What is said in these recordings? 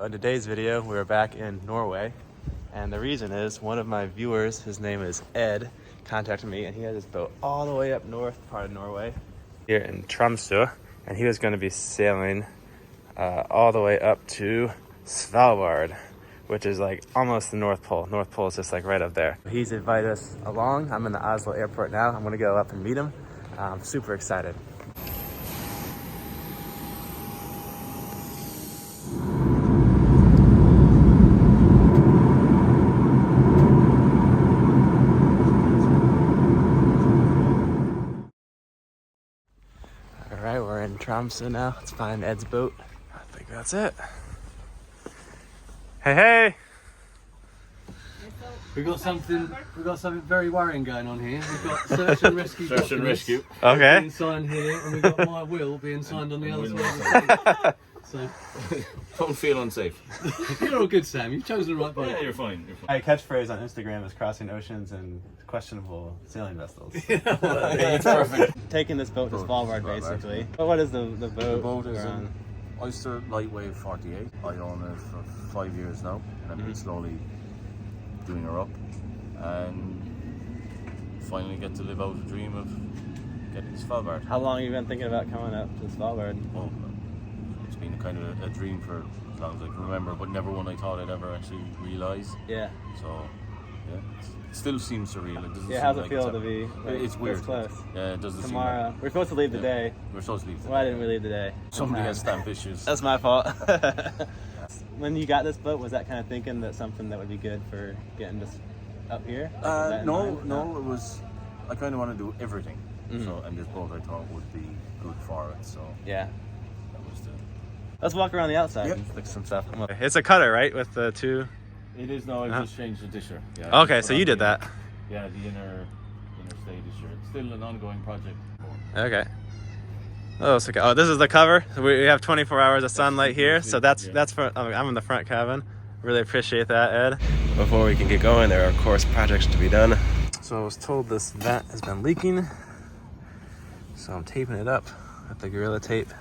In today's video, we're back in Norway, and the reason is one of my viewers, his name is Ed, contacted me, and he has this boat all the way up north part of Norway, here in Tromsø, and he was going to be sailing all the way up to Svalbard, which is like almost the North Pole. North Pole is just like right up there. He's invited us along. I'm in the Oslo airport now. I'm going to go up and meet him. I'm super excited. Alright, we're in Tromsø now. Let's find Ed's boat. I think that's it. Hey, hey! We've got something very worrying going on here. We've got search and rescue. Search and rescue. Okay. Being signed here, and we've got my will being signed on the other side. So Don't feel unsafe. you're all good, Sam. You've chosen the right boat. Yeah, you're fine. You're fine. My catchphrase on Instagram is crossing oceans and questionable sailing vessels. It's perfect. Taking this boat to Svalbard, basically. But what is the boat? The boat is we're on? an oyster lightweight 48. I own it for 5 years now, and I've been slowly doing her up, and finally get to live out a dream of getting to Svalbard. How long have you been thinking about coming up to Svalbard? Well, it's been kind of a dream for as long as I can remember, but never one I thought I'd ever actually realise. Yeah. So, yeah, it still seems surreal. It doesn't Yeah, seem how's it like feel to be like, it's weird. this close? Yeah, it doesn't Tomorrow. seem We're supposed to leave like, today. We're supposed to leave today. Why didn't we leave today? Somebody has stamp issues. That's my fault. When you got this boat, was that kind of thinking that something that would be good for getting this up here? Like, was that in mind? No, it was, I kind of want to do everything. So, and this boat I thought would be good for it, so Yeah. that was the... Let's walk around the outside Yep. and look at some stuff. It's a cutter, right? With the two. It is now, I've Uh-huh. just changed the disher. Yeah, Okay, so you did that. Yeah, the inner stay disher. It's still an ongoing project. Okay. Oh, so, oh, this is the cover. So we have 24 hours of sunlight here. So that's for. I'm in the front cabin. Really appreciate that, Ed. Before we can get going, there are of course projects to be done. So I was told this vent has been leaking. So I'm taping it up with the Gorilla Tape to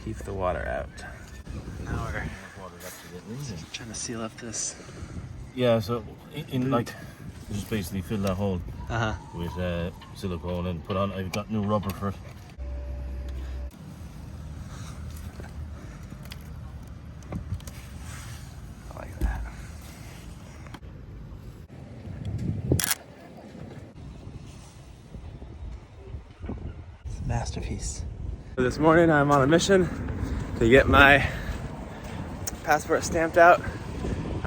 keep the water out. Now we're trying to seal up this. Yeah, so in like, just basically fill that hole Uh-huh. with silicone and put on, I've got new rubber for it. I like that. It's a masterpiece. This morning I'm on a mission to get my passport stamped out.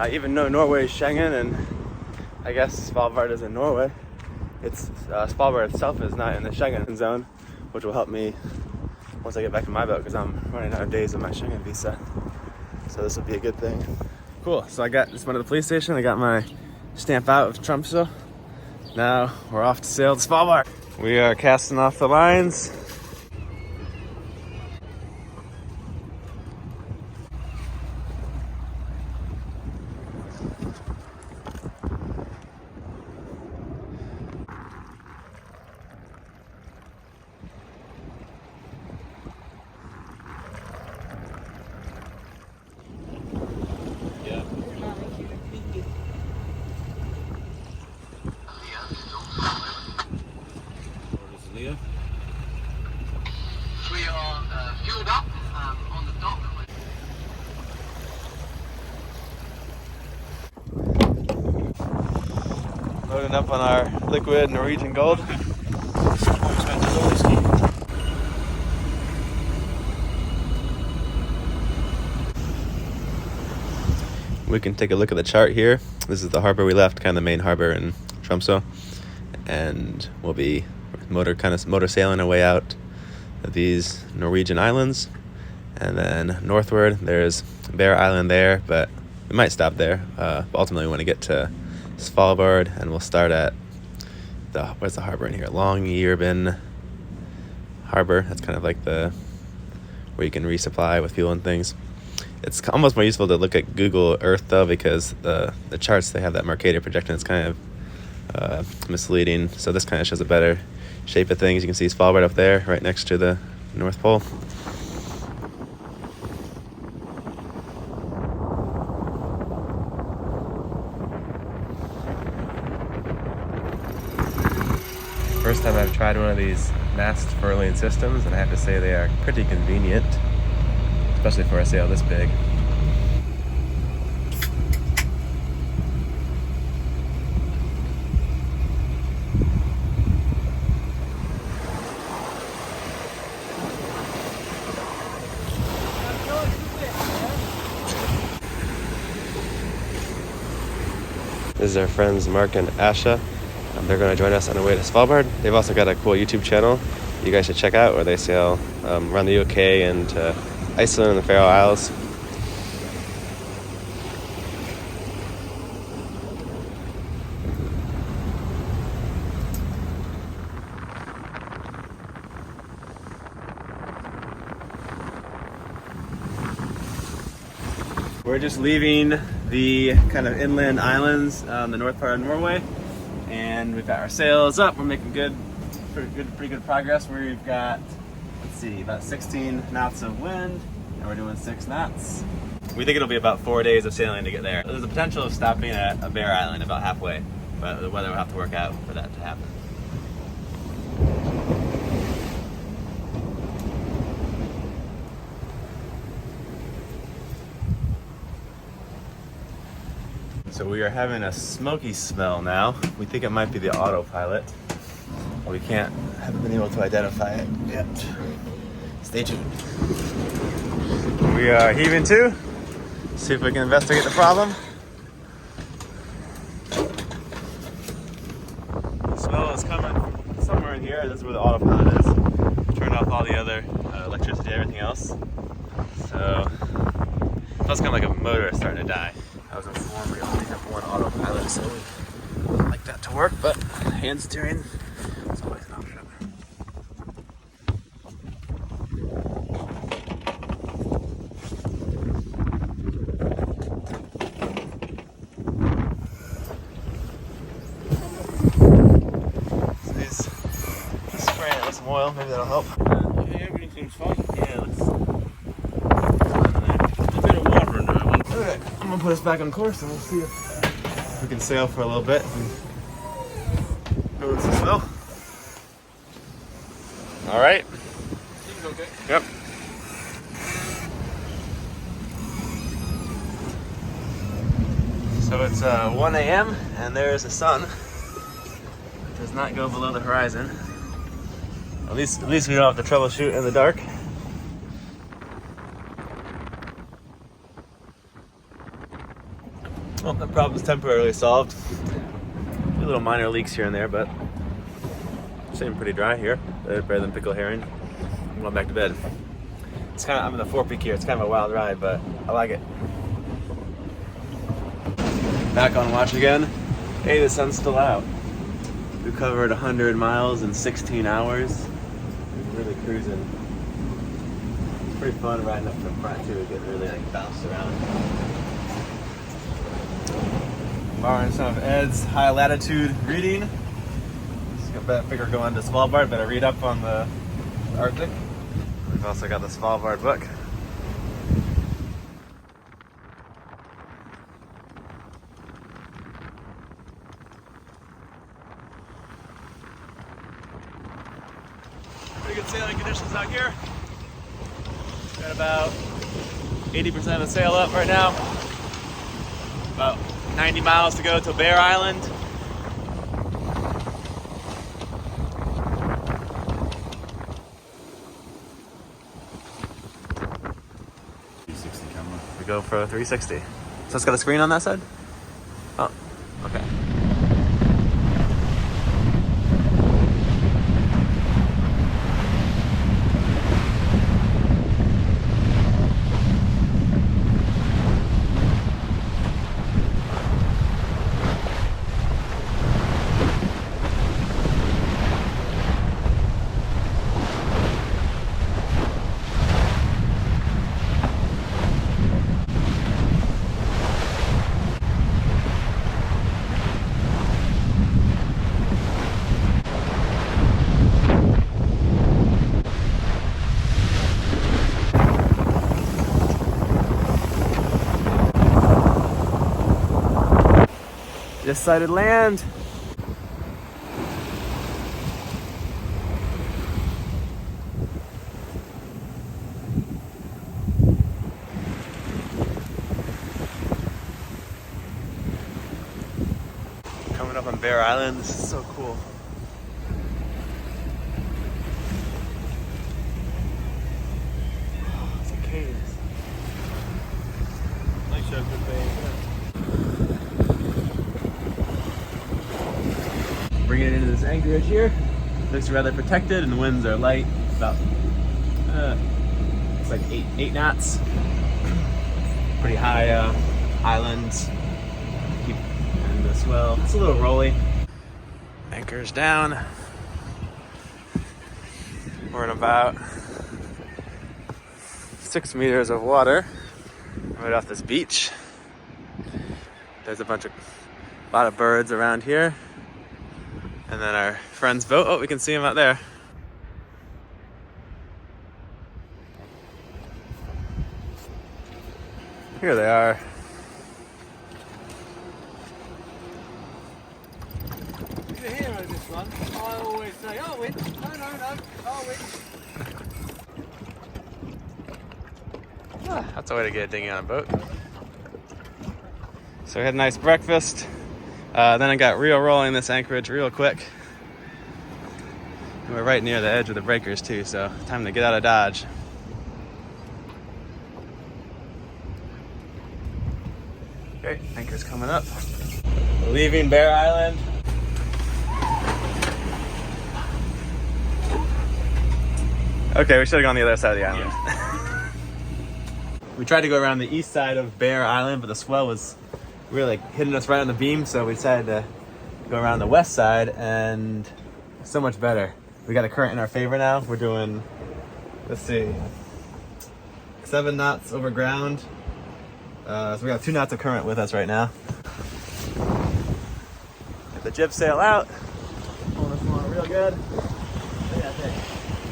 Even though Norway is Schengen and I guess Svalbard is in Norway, it's Svalbard itself is not in the Schengen zone, which will help me once I get back to my boat because I'm running out of days of my Schengen visa. So this will be a good thing. Cool, so I just went to the police station, I got my stamp out of Tromsø. Now we're off to sail to Svalbard. We are casting off the lines. Leah? We are fueled up on the dock. Loading up on our liquid Norwegian gold. We can take a look at the chart here. This is the harbor we left, kind of the main harbor in Tromsø, and we'll be motor sailing our way out of these Norwegian islands, and then northward there's Bear Island there, but we might stop there. But ultimately we want to get to Svalbard, and we'll start at where's the harbor in here? Longyearbyen Harbor. That's kind of like where you can resupply with fuel and things. It's almost more useful to look at Google Earth though, because the charts, they have that Mercator projection. It's kind of misleading. So this kind of shows a better shape of things. You can see Svalbard up there, right next to the North Pole. First time I've tried one of these mast furling systems, and I have to say they are pretty convenient, especially for a sail this big. This is our friends Mark and Asha. They're going to join us on our way to Svalbard. They've also got a cool YouTube channel you guys should check out, where they sail around the UK and to Iceland and the Faroe Isles. We're just leaving the kind of inland islands on the north part of Norway, and we've got our sails up. We're making pretty good progress. We've got, let's see, about 16 knots of wind, and we're doing 6 knots. We think it'll be about 4 days of sailing to get there. There's a potential of stopping at a bare island about halfway, but the weather will have to work out for that to happen. So we are having a smoky smell now. We think it might be the autopilot. We haven't been able to identify it yet. Stay tuned. We are heaving to. See if we can investigate the problem. The smell is coming from somewhere in here. This is where the autopilot is. Turned off all the other electricity, everything else. So it feels kind of like a motor is starting to die. I was informed we only have one autopilot, so we like that to work, but hand steering is always an option. So he's spraying it with some oil, maybe that'll help. Yeah, everything seems fine. Yeah, let's. A bit of water in there. Okay, I'm gonna put us back on course and we'll see if we can sail for a little bit and notice the smell. All right. Seems okay. Yep. So it's 1 a.m. and there is the sun. It does not go below the horizon. At least we don't have to troubleshoot in the dark. Well, that problem's temporarily solved. A little minor leaks here and there, but staying pretty dry here. Better than pickle herring. I'm going back to bed. It's kind of, I'm in the forepeak here. It's kind of a wild ride, but I like it. Back on watch again. Hey, the sun's still out. We covered 100 miles in 16 hours. We're really cruising. It's pretty fun riding up to the front too. We get really like bounced around. Borrowing some of Ed's high latitude reading. I figure going to Svalbard, better read up on the Arctic. We've also got the Svalbard book. Pretty good sailing conditions out here. Got about 80% of the sail up right now. About 90 miles to go to Bear Island. We go for a 360. So it's got a screen on that side? Oh, okay. Just sighted land. Bear Island. This is so cool. It's a cave. Nice show, good bay. Bringing it into this anchorage here. Looks rather protected, and the winds are light. About it's like eight knots. Pretty high islands. And the swell. It's a little rolly. Anchor's down. We're in about 6 meters of water right off this beach. There's a lot of birds around here. And then our friend's boat. Oh, we can see him out there. Here they are. You're the hero of this one. I always say, I'll win. No, I'll win. That's a way to get a dinghy on a boat. So we had a nice breakfast. Then I got real rolling this anchorage real quick. And we're right near the edge of the breakers too, so time to get out of Dodge. Okay, anchor's coming up. We're leaving Bear Island. Okay, we should have gone the other side of the island. We tried to go around the east side of Bear Island, but the swell was really hitting us right on the beam, so we decided to go around the west side, and so much better. We got a current in our favor now. We're doing, let's see, 7 knots over ground. So we got 2 knots of current with us right now. Get the jib sail out. Pulling us along real good. Look at that thing.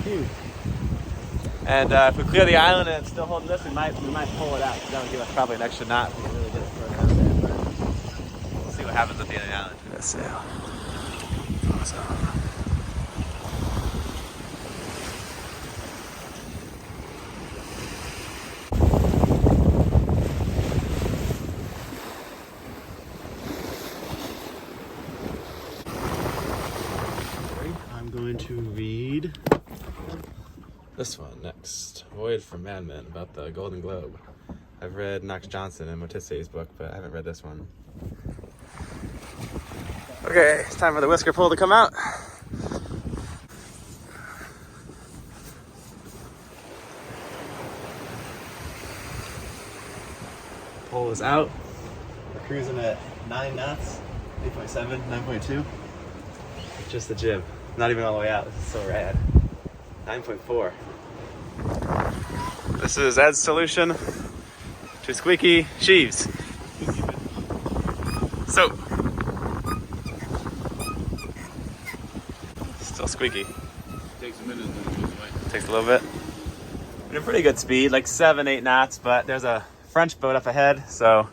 Huge. And if we clear the island and it's still holding this, we might pull it out. That would give us probably an extra knot. We can really get it further out there, but we'll see what happens at the end of the island. Let's sail. Awesome. I'm going to read this one next. Voyage from Madmen, about the Golden Globe. I've read Knox Johnson and Motisse's book, but I haven't read this one. Okay, it's time for the whisker pole to come out. Pole is out. We're cruising at 9 knots, 8.7, 9.2. Just the jib. Not even all the way out. This is so rad. 9.4. This is Ed's solution to squeaky sheaves. So, still squeaky. Takes a minute and then it goes away. Takes a little bit. We're in pretty good speed, like 7-8 knots, but there's a French boat up ahead, so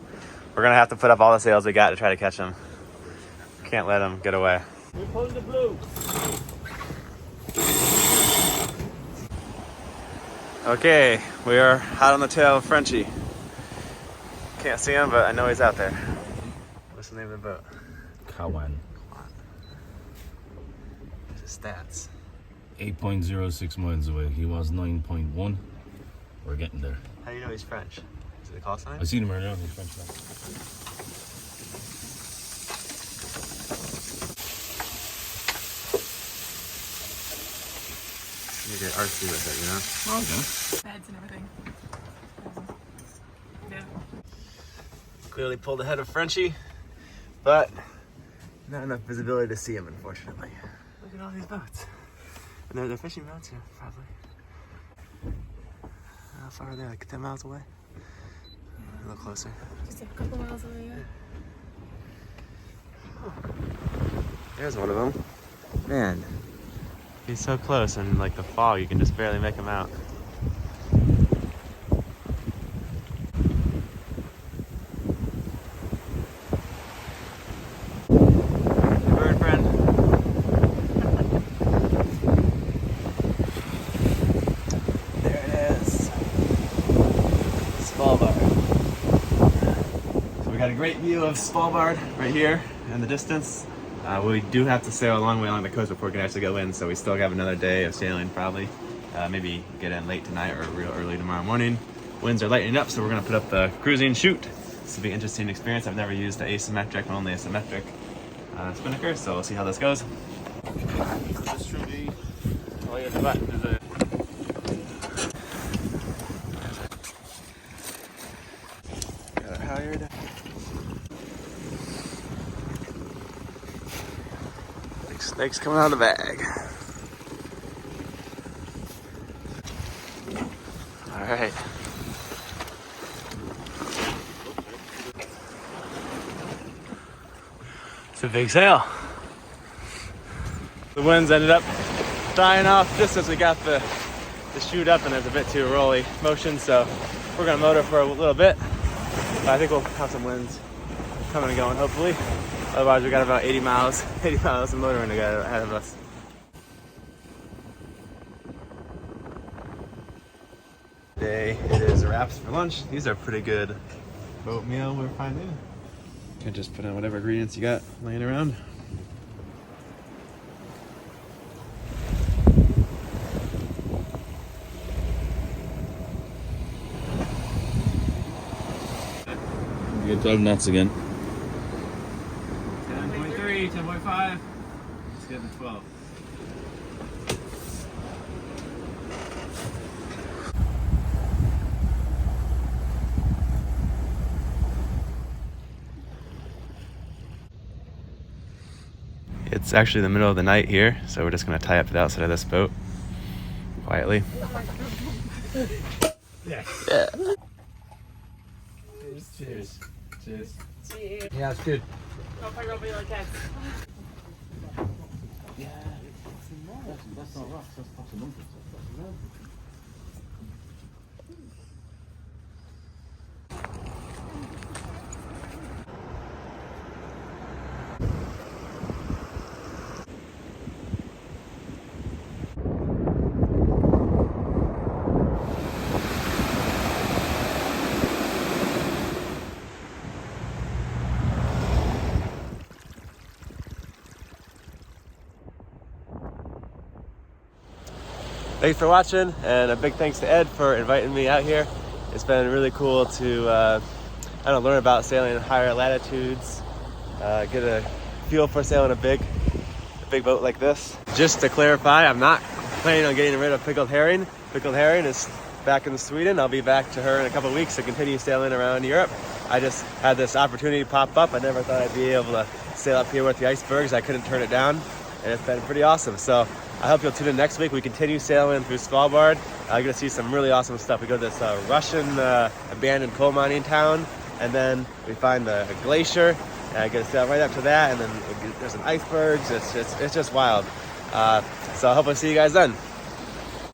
we're gonna have to put up all the sails we got to try to catch them. Can't let them get away. We're pulling the blue. Okay, we are hot on the tail of Frenchie. Can't see him, but I know he's out there. What's the name of the boat? Kawan. There's his stats. 8.06 miles away. He was 9.1. We're getting there. How do you know he's French? Is it the call sign? I seen him earlier. He's French now. You get artsy with it, you know? Oh, yeah. Beds and everything. Yeah. Clearly pulled ahead of Frenchie, but not enough visibility to see him, unfortunately. Look at all these boats. And they're fishing boats here, probably. How far are they? Like 10 miles away? A little closer. Just a couple miles away, yeah. There's one of them. Man, he's so close, and like the fog, you can just barely make him out. Bird friend. There it is. Svalbard. So we got a great view of Svalbard right here in the distance. We do have to sail a long way along the coast before we can actually go in, so we still have another day of sailing probably. Maybe get in late tonight or real early tomorrow morning. Winds are lightening up, so we're gonna put up the cruising chute. This will be an interesting experience. I've never used the asymmetric, only asymmetric spinnaker, so we'll see how this goes. This should be. Oh, yeah, the back. There's a. Got our halyard. Big snakes coming out of the bag. All right. It's a big sail. The winds ended up dying off just as we got the chute up, and there's a bit too rolly motion, so we're gonna motor for a little bit. But I think we'll have some winds coming and going, hopefully. Otherwise, we got about 80 miles of motoring to go ahead of us. Today it is wraps for lunch. These are pretty good oatmeal we're finding. You can just put in whatever ingredients you got laying around. You get 12 knots again. 10.3, 10.5. Let's get to 12. It's actually the middle of the night here, so we're just gonna tie up to the outside of this boat quietly. Yeah. Yeah. Cheers. Cheers. Cheers. Yeah, it's good. That's not rocks, that's pots and monkeys. Thanks for watching, and a big thanks to Ed for inviting me out here. It's been really cool to learn about sailing in higher latitudes, get a feel for sailing a big boat like this. Just to clarify, I'm not planning on getting rid of pickled herring. Pickled herring is back in Sweden. I'll be back to her in a couple of weeks to continue sailing around Europe. I just had this opportunity pop up. I never thought I'd be able to sail up here with the icebergs. I couldn't turn it down, and it's been pretty awesome. So I hope you'll tune in next week. We continue sailing through Svalbard. You're gonna see some really awesome stuff. We go to this Russian abandoned coal mining town, and then we find a glacier, and I get to sail right up to that, and then there's some icebergs. It's just wild. So I hope I'll see you guys then.